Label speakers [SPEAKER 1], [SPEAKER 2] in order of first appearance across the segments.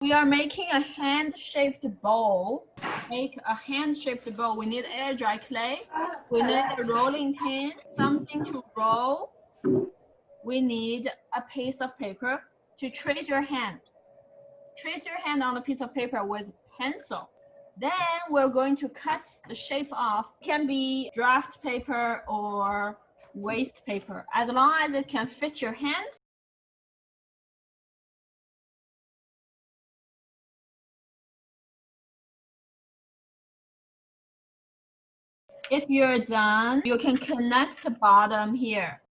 [SPEAKER 1] We are making a hand-shaped bowl. Make a hand-shaped bowl. We need air dry clay. We need a rolling pin, something to roll. We need a piece of paper to trace your hand. Trace your hand on a piece of paper with pencil. Then we're going to cut the shape off. It can be draft paper or waste paper, as long as it can fit your hand. If you're done, you can connect the bottom here.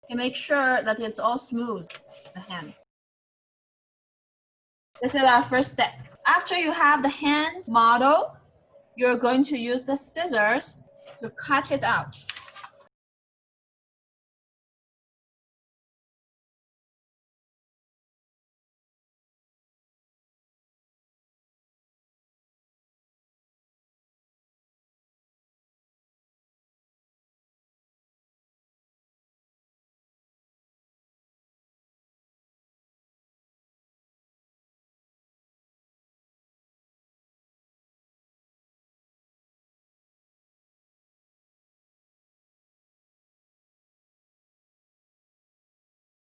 [SPEAKER 1] And make sure that it's all smooth, the hand. This is our first step. After you have the hand model, you're going to use the scissors to cut it out.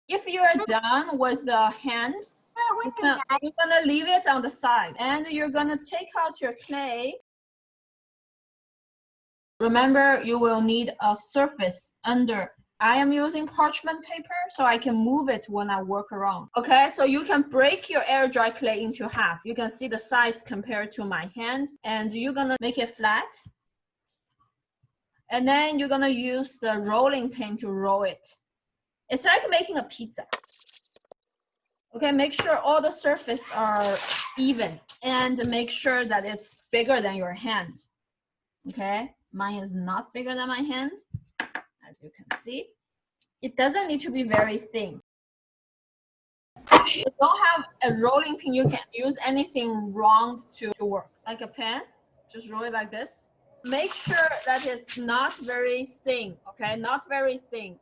[SPEAKER 1] If you're done with the hand, you're gonna leave it on the side and you're gonna take out your clay. Remember, you will need a surface under. I am using parchment paper so I can move it when I work around. Okay, so you can break your air dry clay into half. You can see the size compared to my hand, and you're gonna make it flat. And then you're gonna use the rolling pin to roll it. It's like making a pizza. Okay, make sure all the surfaces are even and make sure that it's bigger than your hand. Okay, mine is not bigger than my hand, as you can see. It doesn't need to be very thin. If you don't have a rolling pin, you can use anything round to work, like a pen. Just roll it like this. Make sure that it's not very thin, okay? Not very thin.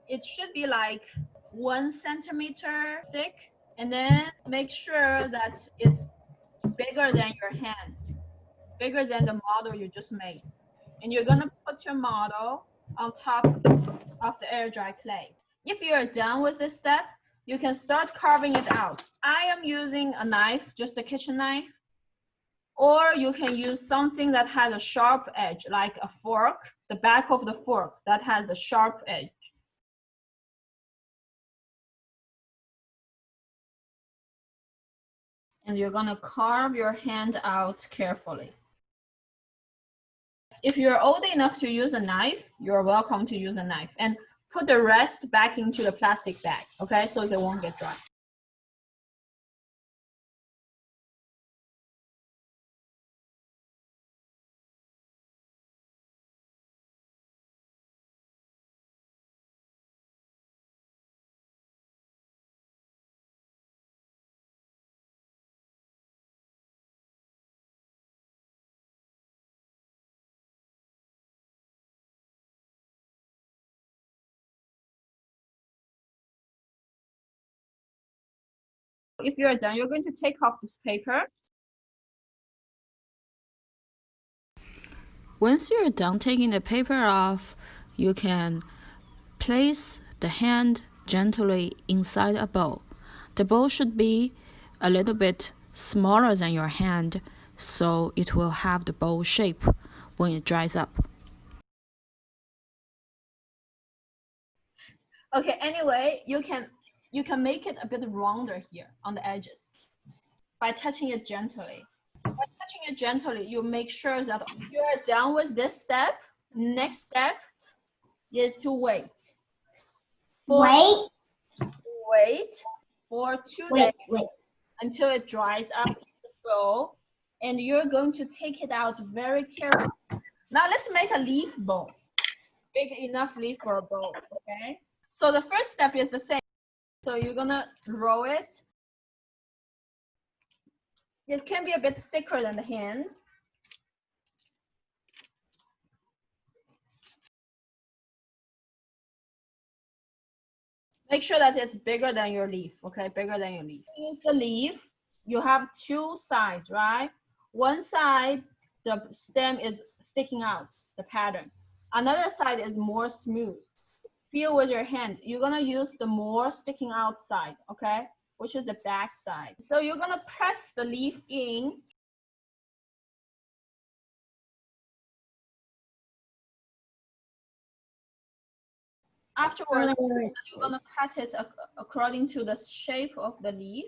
[SPEAKER 1] It should be like 1 centimeter thick, and then make sure that it's bigger than your hand, bigger than the model you just made. And you're gonna put your model on top of the air dry clay. If you're done with this step, you can start carving it out. I am using a knife, just a kitchen knife, or you can use something that has a sharp edge, like a fork, the back of the fork that has the sharp edge. And you're gonna carve your hand out carefully. If you're old enough to use a knife, you're welcome to use a knife. And put the rest back into the plastic bag, okay? So they won't get dry. If you're done, you're going to take off this paper.
[SPEAKER 2] Once you're done taking the paper off, you can place the hand gently inside a bowl. The bowl should be a little bit smaller than your hand, so it will have the bowl shape when it dries up.
[SPEAKER 1] Okay, anyway, you can make it a bit rounder here on the edges by touching it gently. By touching it gently, you make sure that you're done with this step. Next step is to wait. Wait for 2 days until it dries up in the bowl, and you're going to take it out very carefully. Now let's make a leaf bowl. Big enough leaf for a bowl, okay? So the first step is the same. So you're gonna roll it. It can be a bit thicker than the hand. Make sure that it's bigger than your leaf, okay? Bigger than your leaf. Use the leaf. You have two sides, right? One side, the stem is sticking out, the pattern. Another side is more smooth. Feel with your hand. You're gonna use the more sticking out side, okay? Which is the back side. So you're gonna press the leaf in. Afterwards, you're gonna cut it according to the shape of the leaf.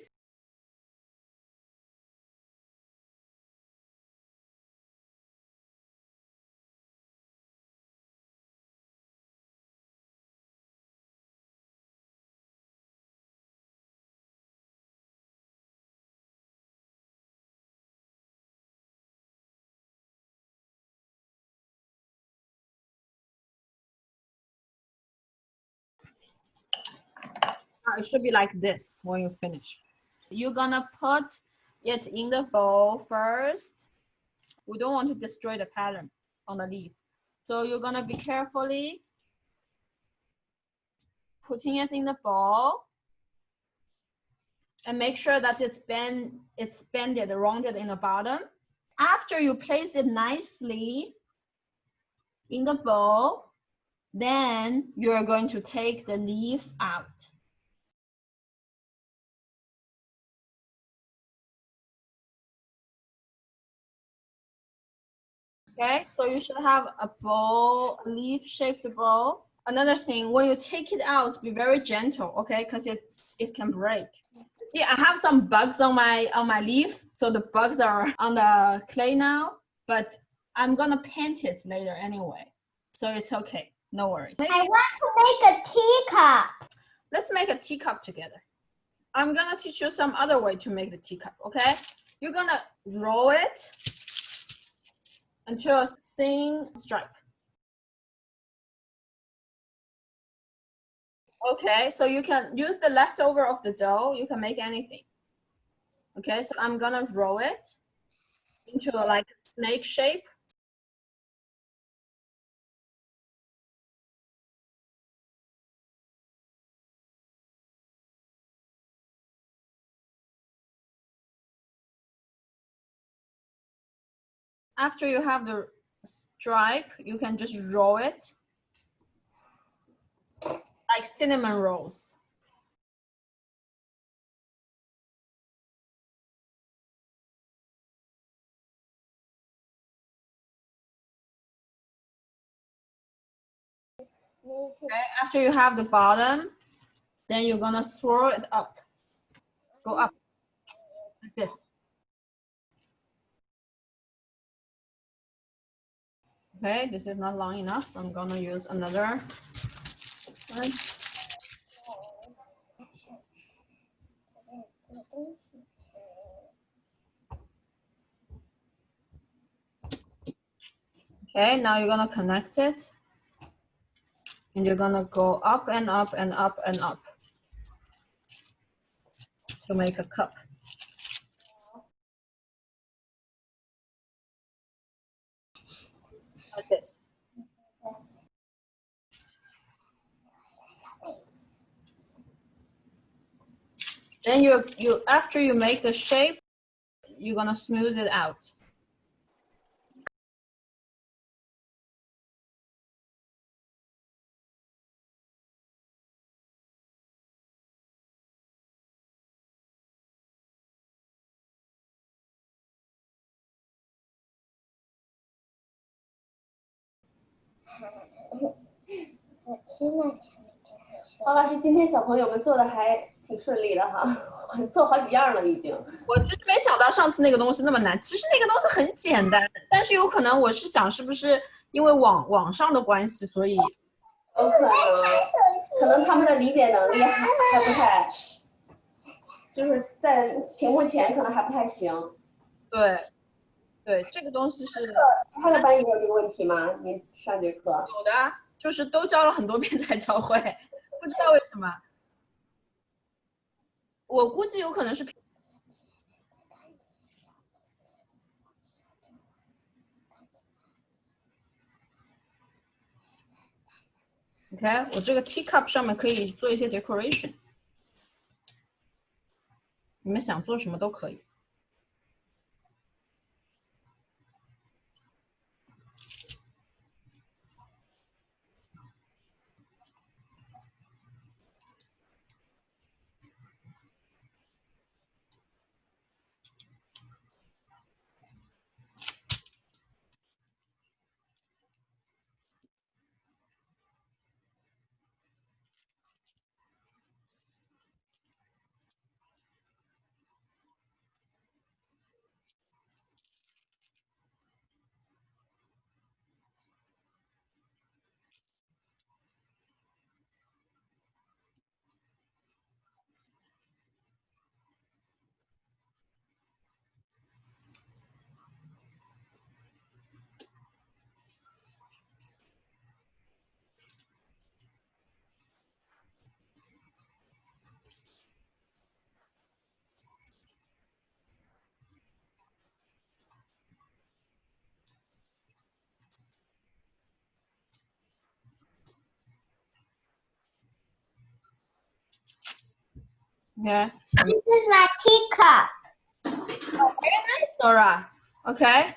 [SPEAKER 1] It should be like this when you finish. You're gonna put it in the bowl first. We don't want to destroy the pattern on the leaf. So you're gonna be carefully putting it in the bowl and make sure that it's bended, rounded in the bottom. After you place it nicely in the bowl, then you're going to take the leaf out. Okay, so you should have a bowl, a leaf-shaped bowl. Another thing, when you take it out, be very gentle, okay? Because it can break. See, I have some bugs on my leaf, so the bugs are on the clay now. But I'm gonna paint it later anyway, so it's okay. No worries.
[SPEAKER 3] I want to make a teacup.
[SPEAKER 1] Let's make a teacup together. I'm gonna teach you some other way to make the teacup. Okay, you're gonna roll it until a thin stripe. Okay, so you can use the leftover of the dough. You can make anything. Okay, so I'm gonna roll it into like a snake shape. After you have the stripe, you can just roll it like cinnamon rolls. Okay, after you have the bottom, then you're gonna swirl it up. Go up like this. Okay, this is not long enough. I'm gonna use another one. Okay, now you're gonna connect it. And you're gonna go up and up and up and up to make a cup. Like this. Then after you make the shape, you're gonna smooth it out.
[SPEAKER 3] 天呐，王老师，今天小朋友们做的还挺顺利的哈，做好几样了已经。
[SPEAKER 1] 我其实没想到上次那个东西那么难，其实那个东西很简单，但是有可能我是想是不是因为网上的关系，所以
[SPEAKER 3] 有可能他们的理解能力还不太，就是在屏幕前可能还不太行。
[SPEAKER 1] 对，这个东西是
[SPEAKER 3] 其他的班也有这个问题吗？您上节课
[SPEAKER 1] 有的，就是都教了很多遍才教会，不知道为什么。我估计有可能是 OK， 我这个 teacup 上面可以做一些 decoration， 你们想做什么都可以。OK，
[SPEAKER 4] This is my teacup.
[SPEAKER 1] very nice, Nora. OK,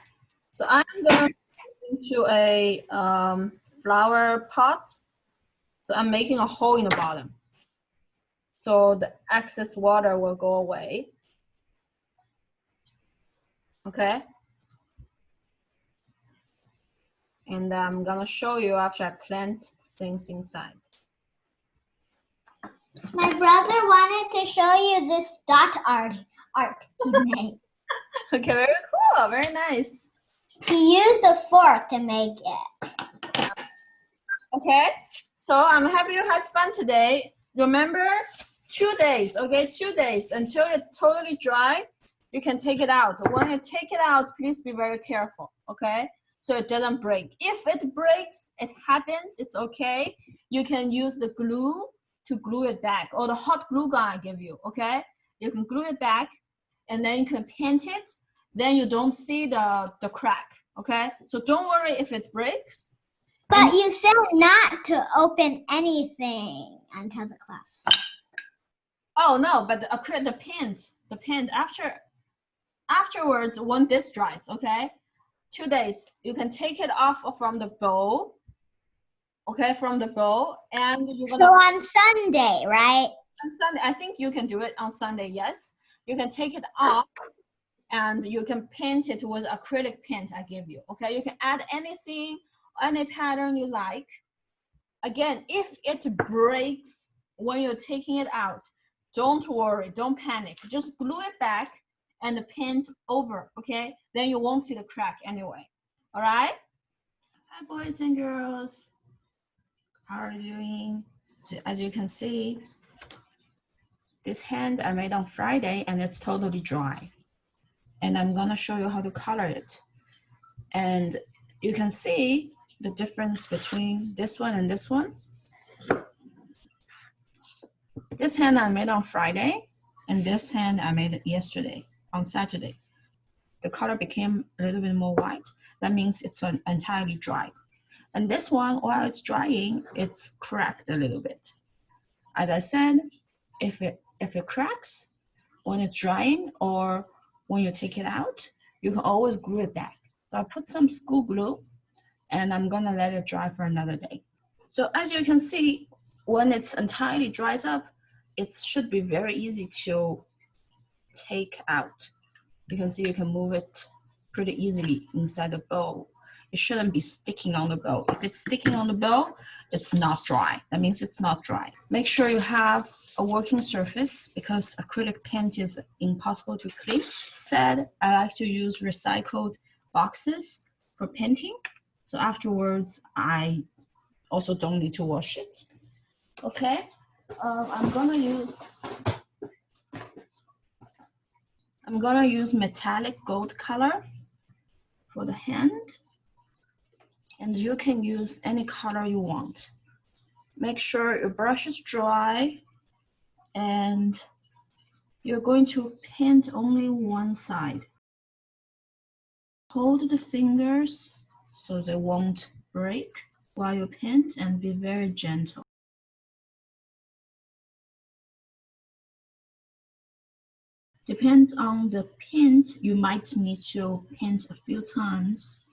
[SPEAKER 1] so I'm going into a flower pot. So I'm making a hole in the bottom. So the excess water will go away. Okay. And I'm gonna show you after I plant things inside.
[SPEAKER 4] My brother wanted to show you this dot art he made.
[SPEAKER 1] Okay, very cool, very nice.
[SPEAKER 4] He used a fork to make it.
[SPEAKER 1] Okay, so I'm happy you had fun today. Remember, 2 days, okay, 2 days until it's totally dry. You can take it out. When you take it out, please be very careful, okay? So it doesn't break. If it breaks, it happens, it's okay. You can use the glue to glue it back, or the hot glue gun I give you, okay? You can glue it back, and then you can paint it. Then you don't see the crack, okay? So don't worry if it breaks.
[SPEAKER 4] But you said not to open anything until the class.
[SPEAKER 1] Oh no, but the paint afterwards when this dries, okay? 2 days, you can take it off from the bowl, okay, from the bowl, and you're gonna.
[SPEAKER 4] So on Sunday, right?
[SPEAKER 1] On Sunday, I think you can do it on Sunday. Yes, you can take it off, and you can paint it with acrylic paint I give you. Okay, you can add anything, any pattern you like. Again, if it breaks when you're taking it out, don't worry, don't panic. Just glue it back and paint over, okay? Then you won't see the crack anyway. All right? Hi, boys and girls. How are you doing? So as you can see, this hand I made on Friday and it's totally dry. And I'm gonna show you how to color it. And you can see the difference between this one and this one. This hand I made on Friday, and this hand I made yesterday, on Saturday. The color became a little bit more white. That means it's entirely dry. And this one, while it's drying, it's cracked a little bit. As I said, if it cracks when it's drying or when you take it out, you can always glue it back. So I put some school glue, and I'm gonna let it dry for another day. So as you can see, when it's entirely dries up, it should be very easy to take out. You can see you can move it pretty easily inside the bowl. It shouldn't be sticking on the bowl. If it's sticking on the bowl, it's not dry. That means it's not dry. Make sure you have a working surface because acrylic paint is impossible to clean. Said, I like to use recycled boxes for painting. So afterwards, I also don't need to wash it. Okay, I'm gonna use metallic gold color for the hand, and you can use any color you want. Make sure your brush is dry, and you're going to paint only one side. Hold the fingers so they won't break. while you paint and be very gentle. Depends on the paint, you might need to paint a few times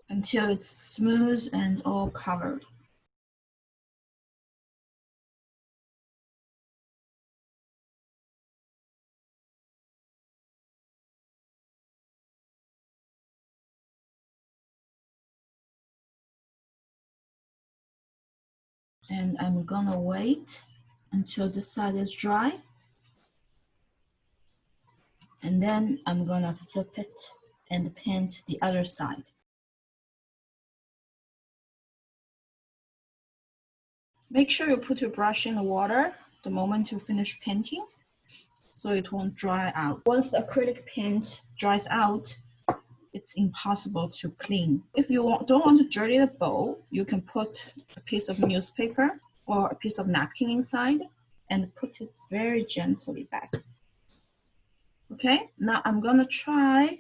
[SPEAKER 1] until it's smooth and all covered. And I'm gonna wait until this side is dry. And then I'm gonna flip it and paint the other side. Make sure you put your brush in the water the moment you finish painting so it won't dry out. Once the acrylic paint dries out, it's impossible to clean. If you don't want to dirty the bowl, you can put a piece of newspaper or a piece of napkin inside and put it very gently back. Okay, now I'm gonna try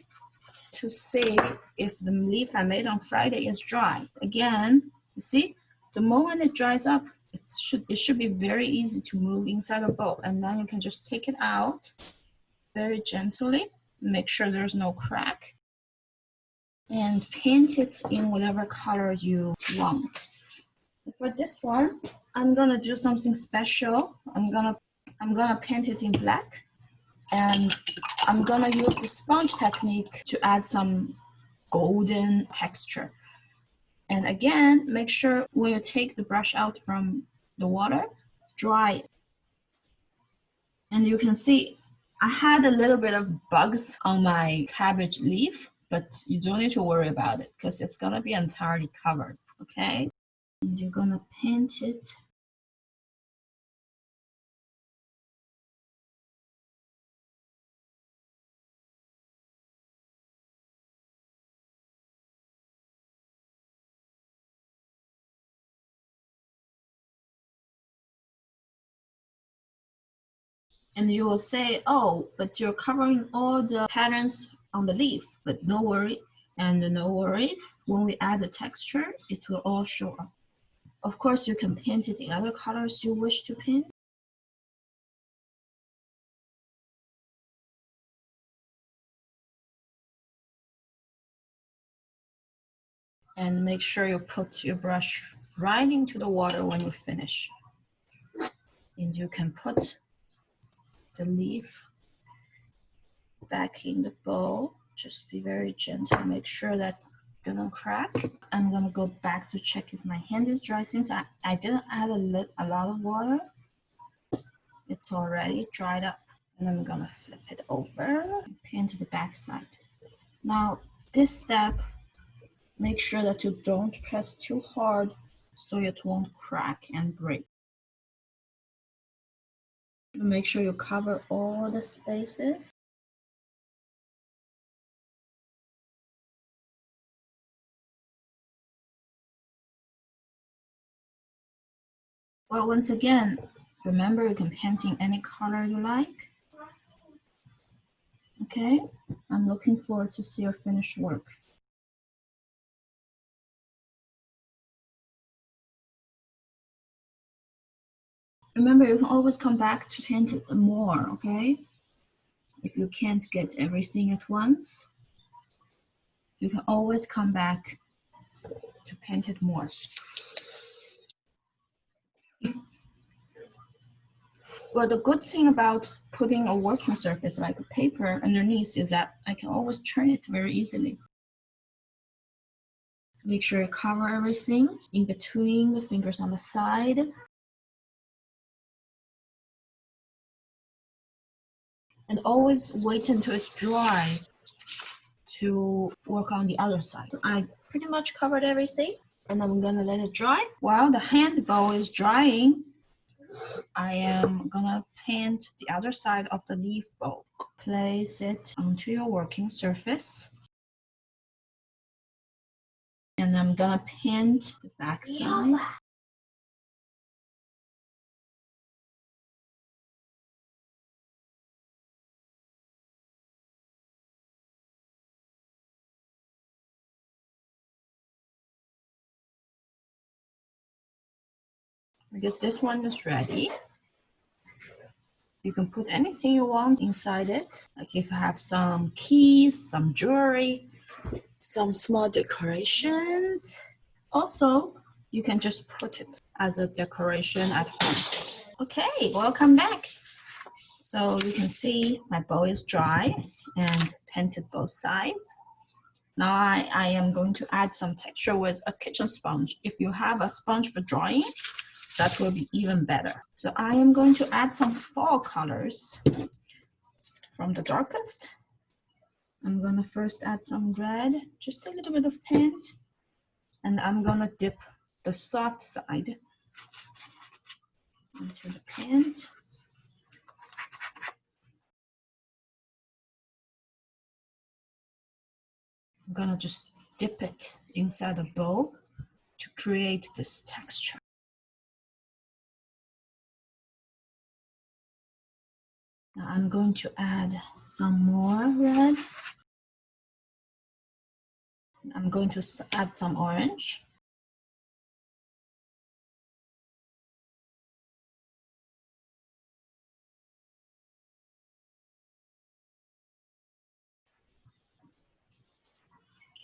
[SPEAKER 1] to see if the leaf I made on Friday is dry. Again, you see, the moment it dries up, it should be very easy to move inside a bowl, and then you can just take it out very gently, make sure there's no crack, and paint it in whatever color you want. For this one, I'm gonna do something special. I'm gonna paint it in black, and I'm gonna use the sponge technique to add some golden texture. And again, make sure when you take the brush out from the water, dry it. And you can see I had a little bit of bugs on my cabbage leaf, but you don't need to worry about it because it's gonna be entirely covered, okay? And you're gonna paint it. And you will say, oh, but you're covering all the patterns on the leaf, but no worry, and no worries. When we add the texture, it will all show up. Of course, you can paint it in other colors you wish to paint. And make sure you put your brush right into the water when you finish. And you can put the leaf back in the bowl. Just be very gentle. Make sure that it doesn't crack. I'm gonna go back to check if my hand is dry. Since I didn't add a lot of water, it's already dried up. And I'm gonna flip it over and paint the back side. Now, this step, make sure that you don't press too hard so it won't crack and break. Make sure you cover all the spaces. Well, once again, remember you can paint in any color you like. Okay, I'm looking forward to see your finished work. Remember, you can always come back to paint it more, okay? If you can't get everything at once, you can always come back to paint it more. Well, the good thing about putting a working surface like a paper underneath is that I can always turn it very easily. Make sure you cover everything in between the fingers on the side. And always wait until it's dry to work on the other side. So I pretty much covered everything, and I'm gonna let it dry. While the hand bowl is drying, I am gonna paint the other side of the leaf bowl. Place it onto your working surface. And I'm gonna paint the back side. I guess this one is ready. You can put anything you want inside it. Like if you have some keys, some jewelry, some small decorations. Also, you can just put it as a decoration at home. Okay, welcome back. So you can see my bowl is dry and painted both sides. Now I am going to add some texture with a kitchen sponge. If you have a sponge for drawing, that will be even better. So I am going to add some fall colors from the darkest. I'm gonna first add some red, just a little bit of paint, and I'm gonna dip the soft side into the paint. I'm gonna just dip it inside the bowl to create this texture. Now I'm going to add some more red. I'm going to add some orange.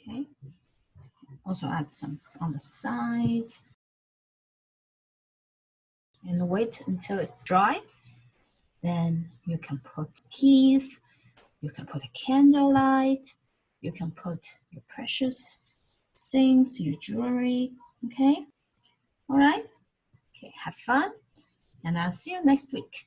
[SPEAKER 1] Okay. Also add some on the sides. And wait until it's dry. Then you can put keys, you can put a candlelight, you can put your precious things, your jewelry, okay? All right? Okay, have fun, and I'll see you next week.